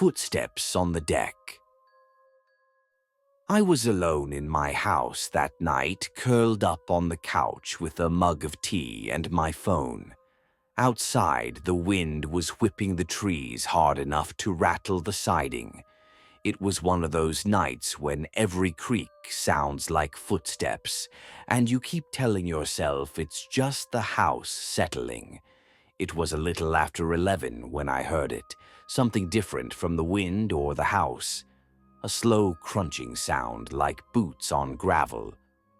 Footsteps on the deck. I was alone in my house that night, curled up on the couch with a mug of tea and my phone. Outside, the wind was whipping the trees hard enough to rattle the siding. It was one of those nights when every creak sounds like footsteps, and you keep telling yourself it's just the house settling. It was a little after 11 when I heard it, something different from the wind or the house. A slow crunching sound like boots on gravel.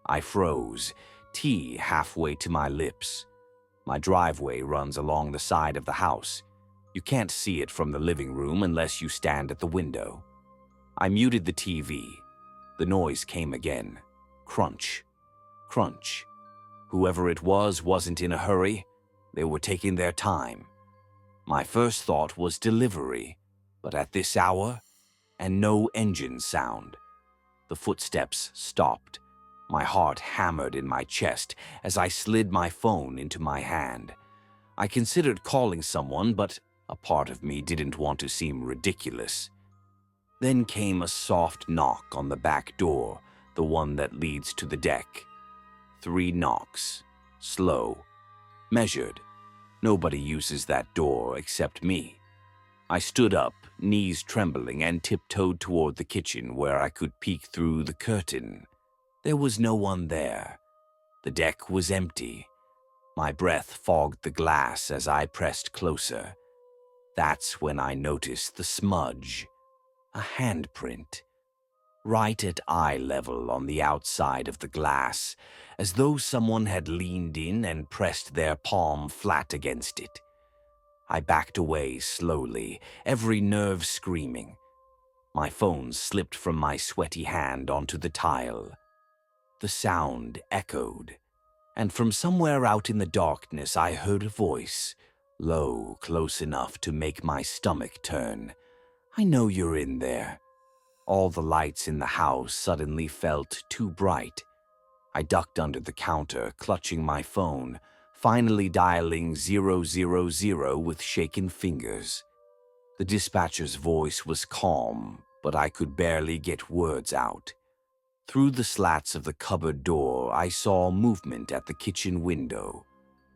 I froze, tea halfway to my lips. My driveway runs along the side of the house. You can't see it from the living room unless you stand at the window. I muted the TV. The noise came again. Crunch. Crunch. Whoever it was wasn't in a hurry. They were taking their time. My first thought was delivery, but at this hour, and no engine sound. The footsteps stopped. My heart hammered in my chest as I slid my phone into my hand. I considered calling someone, but a part of me didn't want to seem ridiculous. Then came a soft knock on the back door, the one that leads to the deck. 3 knocks. Slow. Measured. Nobody uses that door except me. I stood up, knees trembling, and tiptoed toward the kitchen where I could peek through the curtain. There was no one there. The deck was empty. My breath fogged the glass as I pressed closer. That's when I noticed the smudge. A handprint. Right at eye level on the outside of the glass, as though someone had leaned in and pressed their palm flat against it. I backed away slowly, every nerve screaming. My phone slipped from my sweaty hand onto the tile. The sound echoed, and from somewhere out in the darkness I heard a voice, low, close enough to make my stomach turn. "I know you're in there." All the lights in the house suddenly felt too bright. I ducked under the counter, clutching my phone, finally dialing 000 with shaken fingers. The dispatcher's voice was calm, but I could barely get words out. Through the slats of the cupboard door, I saw movement at the kitchen window.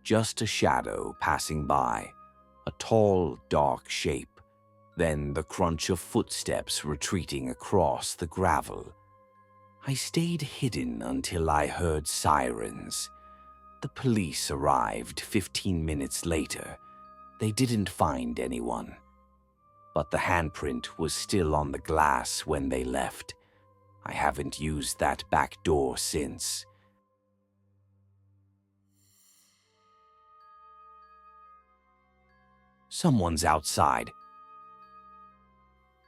Just a shadow passing by, a tall, dark shape. Then the crunch of footsteps retreating across the gravel. I stayed hidden until I heard sirens. The police arrived 15 minutes later. They didn't find anyone. But the handprint was still on the glass when they left. I haven't used that back door since. Someone's outside.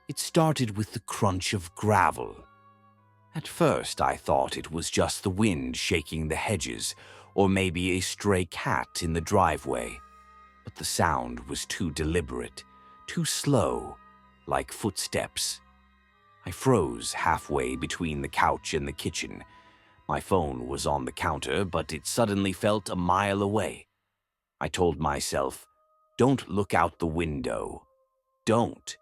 It started with the crunch of gravel. At first, I thought it was just the wind shaking the hedges, or maybe a stray cat in the driveway. But the sound was too deliberate, too slow, like footsteps. I froze halfway between the couch and the kitchen. My phone was on the counter, but it suddenly felt a mile away. I told myself, "Don't look out the window. Don't."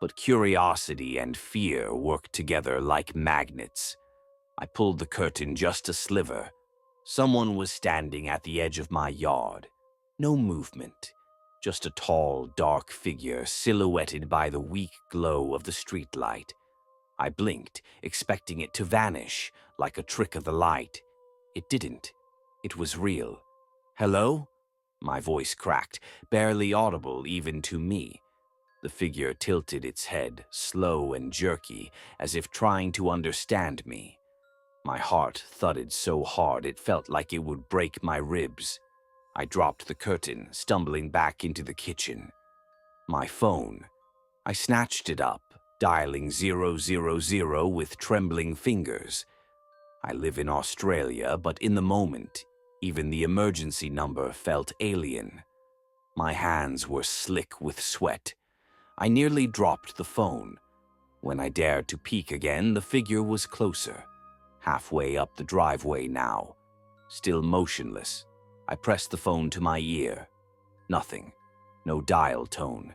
But curiosity and fear worked together like magnets. I pulled the curtain just a sliver. Someone was standing at the edge of my yard. No movement, just a tall, dark figure silhouetted by the weak glow of the streetlight. I blinked, expecting it to vanish, like a trick of the light. It didn't. It was real. "Hello?" My voice cracked, barely audible even to me. The figure tilted its head, slow and jerky, as if trying to understand me. My heart thudded so hard it felt like it would break my ribs. I dropped the curtain, stumbling back into the kitchen. My phone. I snatched it up, dialing 000 with trembling fingers. I live in Australia, but in the moment, even the emergency number felt alien. My hands were slick with sweat. I nearly dropped the phone. When I dared to peek again, the figure was closer, halfway up the driveway now. Still motionless, I pressed the phone to my ear. Nothing. No dial tone.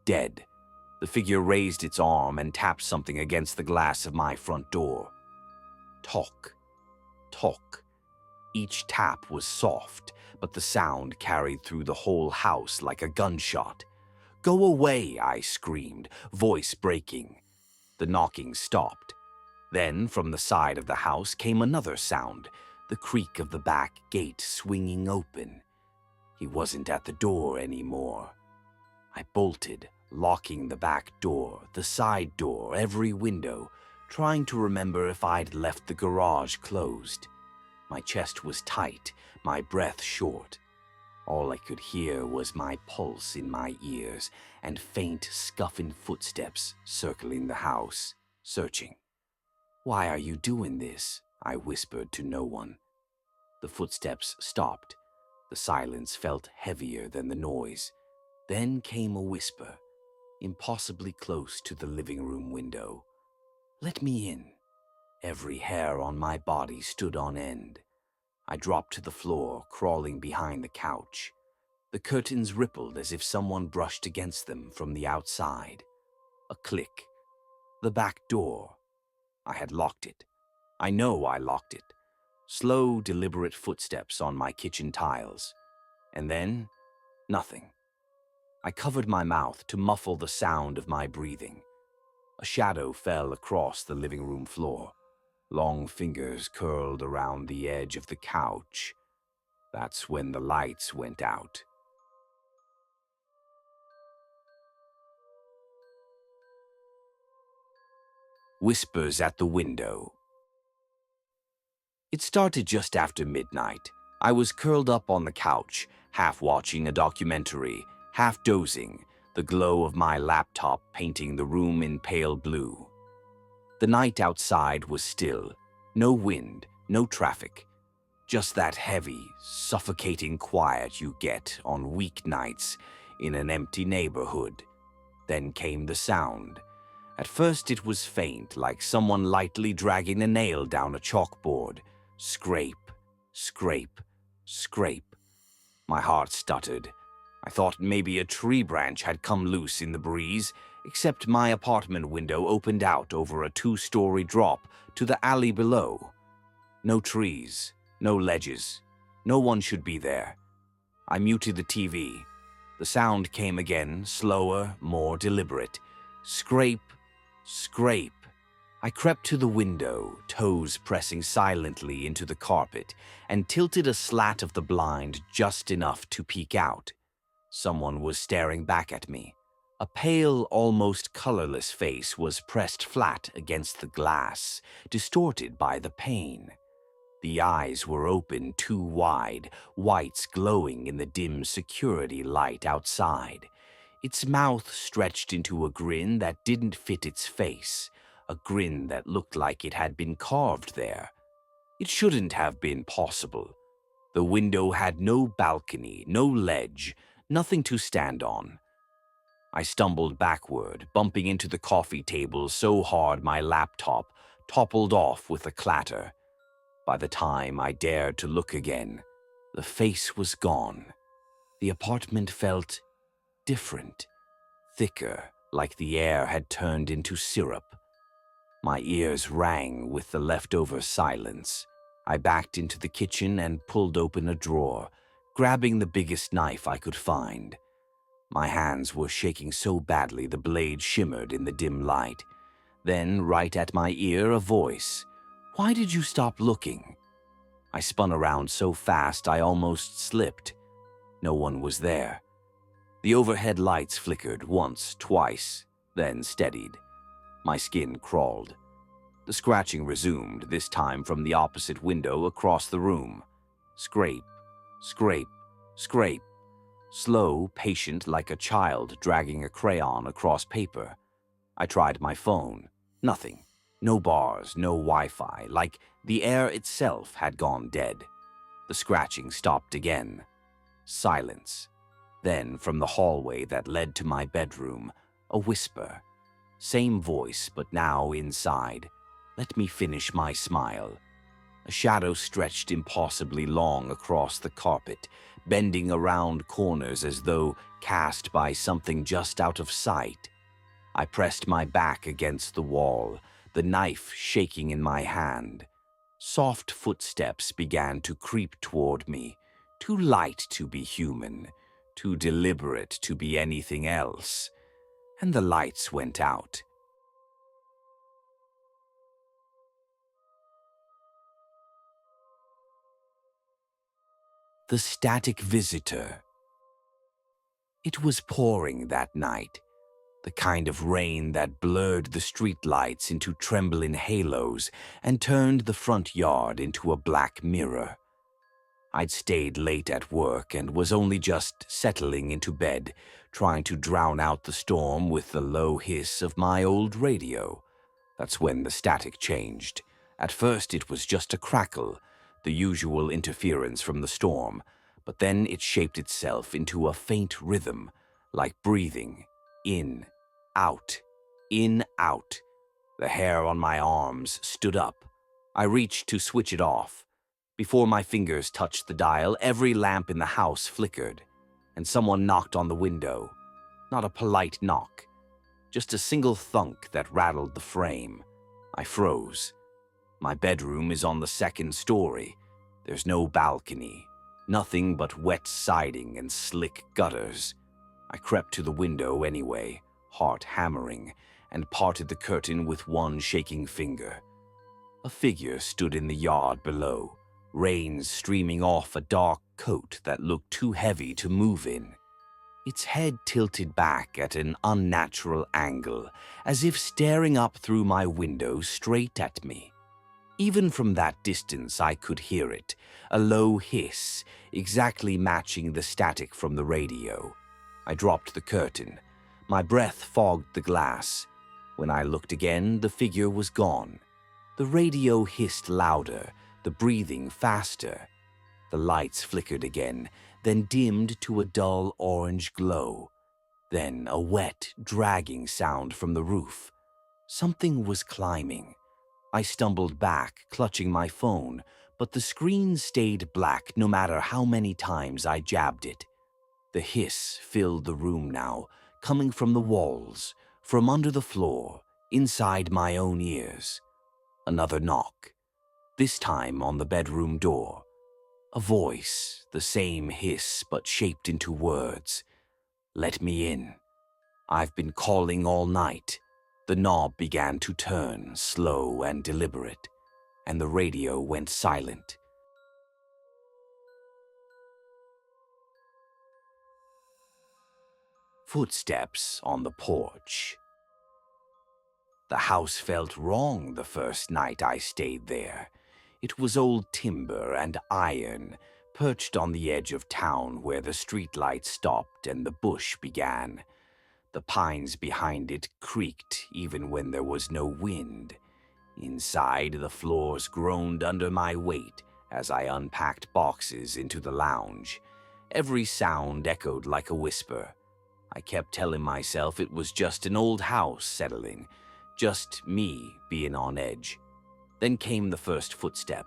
Dead. The figure raised its arm and tapped something against the glass of my front door. Talk, talk. Each tap was soft, but the sound carried through the whole house like a gunshot. "Go away," I screamed, voice breaking. The knocking stopped. Then, from the side of the house came another sound, the creak of the back gate swinging open. He wasn't at the door anymore. I bolted, locking the back door, the side door, every window, trying to remember if I'd left the garage closed. My chest was tight, my breath short. All I could hear was my pulse in my ears and faint, scuffing footsteps circling the house, searching. "Why are you doing this?" I whispered to no one. The footsteps stopped. The silence felt heavier than the noise. Then came a whisper, impossibly close to the living room window. "Let me in." Every hair on my body stood on end. I dropped to the floor, crawling behind the couch. The curtains rippled as if someone brushed against them from the outside. A click. The back door. I had locked it. I know I locked it. Slow, deliberate footsteps on my kitchen tiles. And then, nothing. I covered my mouth to muffle the sound of my breathing. A shadow fell across the living room floor. Long fingers curled around the edge of the couch. That's when the lights went out. Whispers at the window. It started just after midnight. I was curled up on the couch, half watching a documentary, half dozing, the glow of my laptop painting the room in pale blue. The night outside was still. No wind, no traffic. Just that heavy, suffocating quiet you get on weeknights in an empty neighborhood. Then came the sound. At first it was faint, like someone lightly dragging a nail down a chalkboard. Scrape, scrape, scrape. My heart stuttered. I thought maybe a tree branch had come loose in the breeze, except my apartment window opened out over a 2-story drop to the alley below. No trees, no ledges. No one should be there. I muted the TV. The sound came again, slower, more deliberate. Scrape, scrape. I crept to the window, toes pressing silently into the carpet, and tilted a slat of the blind just enough to peek out. Someone was staring back at me. A pale, almost colorless face was pressed flat against the glass, distorted by the pain. The eyes were open too wide, whites glowing in the dim security light outside. Its mouth stretched into a grin that didn't fit its face, a grin that looked like it had been carved there. It shouldn't have been possible. The window had no balcony, no ledge, nothing to stand on. I stumbled backward, bumping into the coffee table so hard my laptop toppled off with a clatter. By the time I dared to look again, the face was gone. The apartment felt different, thicker, like the air had turned into syrup. My ears rang with the leftover silence. I backed into the kitchen and pulled open a drawer, grabbing the biggest knife I could find. My hands were shaking so badly the blade shimmered in the dim light. Then, right at my ear, a voice. "Why did you stop looking?" I spun around so fast I almost slipped. No one was there. The overhead lights flickered once, twice, then steadied. My skin crawled. The scratching resumed, this time from the opposite window across the room. Scrape, scrape, scrape. Slow, patient, like a child dragging a crayon across paper. I tried my phone. Nothing. No bars, no Wi-Fi, like the air itself had gone dead. The scratching stopped again. Silence. Then, from the hallway that led to my bedroom, a whisper. Same voice, but now inside. Let me finish my smile. A shadow stretched impossibly long across the carpet, bending around corners as though cast by something just out of sight. I pressed my back against the wall, the knife shaking in my hand. Soft footsteps began to creep toward me, too light to be human, too deliberate to be anything else. And the lights went out. The static visitor. It was pouring that night, the kind of rain that blurred the streetlights into trembling halos and turned the front yard into a black mirror. I'd stayed late at work and was only just settling into bed, trying to drown out the storm with the low hiss of my old radio. That's when the static changed. At first it was just a crackle, the usual interference from the storm, but then it shaped itself into a faint rhythm, like breathing, in, out, in, out. The hair on my arms stood up. I reached to switch it off. Before my fingers touched the dial, every lamp in the house flickered, and someone knocked on the window. Not a polite knock, just a single thunk that rattled the frame. I froze. My bedroom is on the second story. There's no balcony, nothing but wet siding and slick gutters. I crept to the window anyway, heart hammering, and parted the curtain with one shaking finger. A figure stood in the yard below, rain streaming off a dark coat that looked too heavy to move in. Its head tilted back at an unnatural angle, as if staring up through my window straight at me. Even from that distance I could hear it, a low hiss, exactly matching the static from the radio. I dropped the curtain. My breath fogged the glass. When I looked again, the figure was gone. The radio hissed louder, the breathing faster. The lights flickered again, then dimmed to a dull orange glow. Then a wet, dragging sound from the roof. Something was climbing. I stumbled back, clutching my phone, but the screen stayed black no matter how many times I jabbed it. The hiss filled the room now, coming from the walls, from under the floor, inside my own ears. Another knock, this time on the bedroom door. A voice, the same hiss but shaped into words. "Let me in. I've been calling all night." The knob began to turn, slow and deliberate, and the radio went silent. Footsteps on the porch. The house felt wrong the first night I stayed there. It was old timber and iron, perched on the edge of town where the streetlight stopped and the bush began. The pines behind it creaked even when there was no wind. Inside, the floors groaned under my weight as I unpacked boxes into the lounge. Every sound echoed like a whisper. I kept telling myself it was just an old house settling, just me being on edge. Then came the first footstep,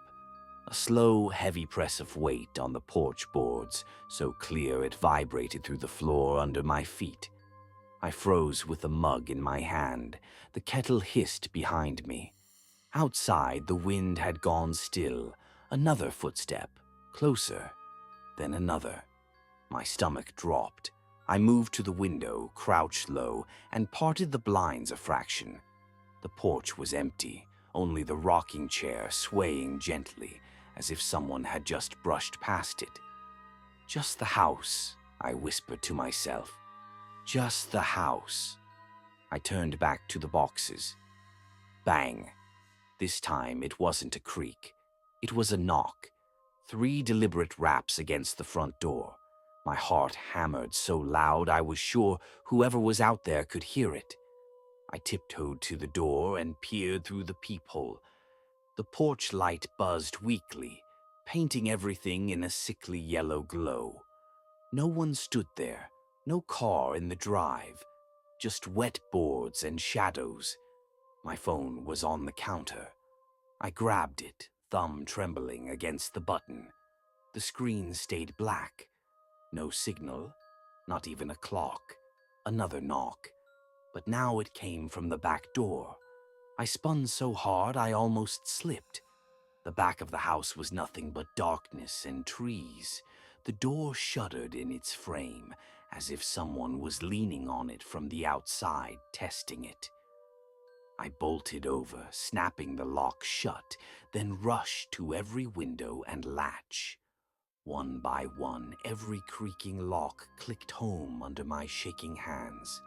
a slow, heavy press of weight on the porch boards, so clear it vibrated through the floor under my feet. I froze with a mug in my hand. The kettle hissed behind me. Outside, the wind had gone still. Another footstep, closer, then another. My stomach dropped. I moved to the window, crouched low, and parted the blinds a fraction. The porch was empty, only the rocking chair swaying gently, as if someone had just brushed past it. "Just the house," I whispered to myself. "Just the house." I turned back to the boxes. Bang. This time it wasn't a creak. It was a knock. 3 deliberate raps against the front door. My heart hammered so loud I was sure whoever was out there could hear it. I tiptoed to the door and peered through the peephole. The porch light buzzed weakly, painting everything in a sickly yellow glow. No one stood there, no car in the drive, just wet boards and shadows. My phone was on the counter. I grabbed it, thumb trembling against the button. The screen stayed black. No signal, not even a clock. Another knock. but now it came from the back door. I spun so hard I almost slipped. The back of the house was nothing but darkness and trees. The door shuddered in its frame, as if someone was leaning on it from the outside, testing it. I bolted over, snapping the lock shut, then rushed to every window and latch. One by one, every creaking lock clicked home under my shaking hands.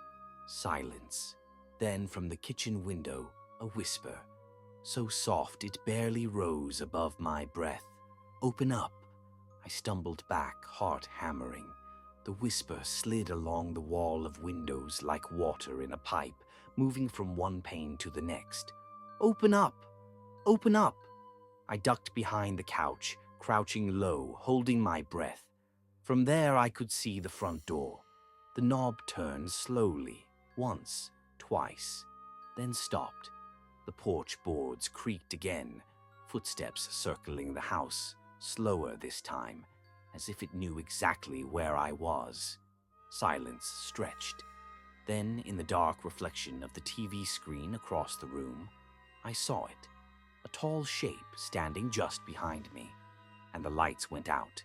Silence. Then from the kitchen window, a whisper, so soft it barely rose above my breath. "Open up." I stumbled back, heart hammering. The whisper slid along the wall of windows like water in a pipe, moving from one pane to the next. "Open up! Open up!" I ducked behind the couch, crouching low, holding my breath. From there I could see the front door. The knob turned slowly, once, twice, then stopped. The porch boards creaked again, footsteps circling the house, slower this time, as if it knew exactly where I was. Silence stretched. Then, in the dark reflection of the TV screen across the room, I saw it, a tall shape standing just behind me, and the lights went out.